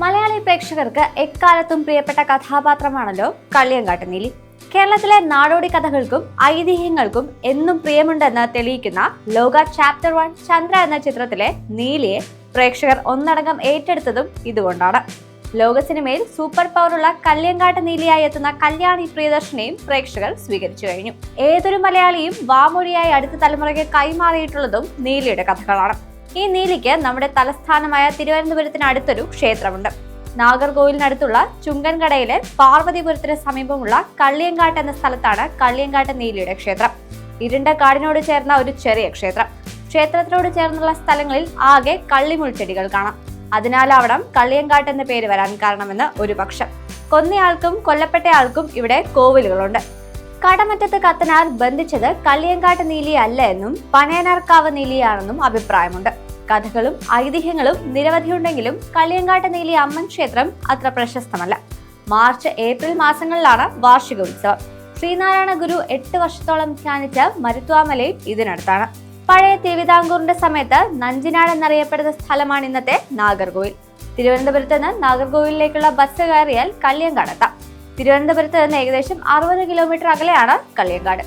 മലയാളി പ്രേക്ഷകർക്ക് എക്കാലത്തും പ്രിയപ്പെട്ട കഥാപാത്രമാണല്ലോ കള്ളിയങ്കാട്ട് നീലി. കേരളത്തിലെ നാടോടി കഥകൾക്കും ഐതിഹ്യങ്ങൾക്കും എന്നും പ്രിയമുണ്ടെന്ന് തെളിയിക്കുന്ന ലോക ചാപ്റ്റർ 1 ചന്ദ്ര എന്ന ചിത്രത്തിലെ നീലിയെ പ്രേക്ഷകർ ഒന്നടങ്കം ഏറ്റെടുത്തതും ഇതുകൊണ്ടാണ്. ലോക സിനിമയിൽ സൂപ്പർ പവറുള്ള കള്ളിയങ്കാട്ട് നീലിയായി എത്തുന്ന കല്യാണി പ്രിയദർശനെയും പ്രേക്ഷകർ സ്വീകരിച്ചു കഴിഞ്ഞു. ഏതൊരു മലയാളിയും വാമൊഴിയായി അടുത്ത തലമുറയ്ക്ക് കൈമാറിയിട്ടുള്ളതും നീലിയുടെ കഥകളാണ്. ഈ നീലിക്ക് നമ്മുടെ തലസ്ഥാനമായ തിരുവനന്തപുരത്തിന് അടുത്തൊരു ക്ഷേത്രമുണ്ട്. നാഗർകോവിലിനടുത്തുള്ള ചുങ്കൻകടയിലെ പാർവതിപുരത്തിന് സമീപമുള്ള കള്ളിയങ്കാട്ട് എന്ന സ്ഥലത്താണ് കള്ളിയങ്കാട്ട് നീലിയുടെ ക്ഷേത്രം. ഇരുണ്ട കാടിനോട് ചേർന്ന ഒരു ചെറിയ ക്ഷേത്രം. ക്ഷേത്രത്തിനോട് ചേർന്നുള്ള സ്ഥലങ്ങളിൽ ആകെ കള്ളിമുൾച്ചെടികൾ കാണാം. അതിനാലാവണം കള്ളിയങ്കാട്ട് എന്ന പേര് വരാൻ കാരണമെന്ന് ഒരു പക്ഷം. കൊന്നയാൾക്കും കൊല്ലപ്പെട്ടയാൾക്കും ഇവിടെ കോവിലുകളുണ്ട്. കടമറ്റത്ത് കത്തനാർ ബന്ധിച്ചത് കള്ളിയങ്കാട്ട് നീലി അല്ല എന്നും പനയനാർക്കാവ് നീലിയാണെന്നും അഭിപ്രായമുണ്ട്. കഥകളും ഐതിഹ്യങ്ങളും നിരവധിയുണ്ടെങ്കിലും കള്ളിയങ്കാട്ട് നീലി അമ്മൻ ക്ഷേത്രം അത്ര പ്രശസ്തമല്ല. മാർച്ച് ഏപ്രിൽ മാസങ്ങളിലാണ് വാർഷിക ഉത്സവം. ശ്രീനാരായണ ഗുരു 8 വർഷത്തോളം ധ്യാനിച്ച മരുത്വാമലയും ഇതിനടുത്താണ്. പഴയ തിരുവിതാംകൂറിന്റെ സമയത്ത് നഞ്ചിനാട് എന്നറിയപ്പെടുന്ന സ്ഥലമാണ് ഇന്നത്തെ നാഗർകോവിൽ. തിരുവനന്തപുരത്ത് നിന്ന് നാഗർകോവിലിലേക്കുള്ള ബസ് കയറിയാൽ കള്ളിയങ്കാട് എത്താം. തിരുവനന്തപുരത്ത് നിന്ന് ഏകദേശം 60 കിലോമീറ്റർ അകലെയാണ് കള്ളിയങ്കാട്.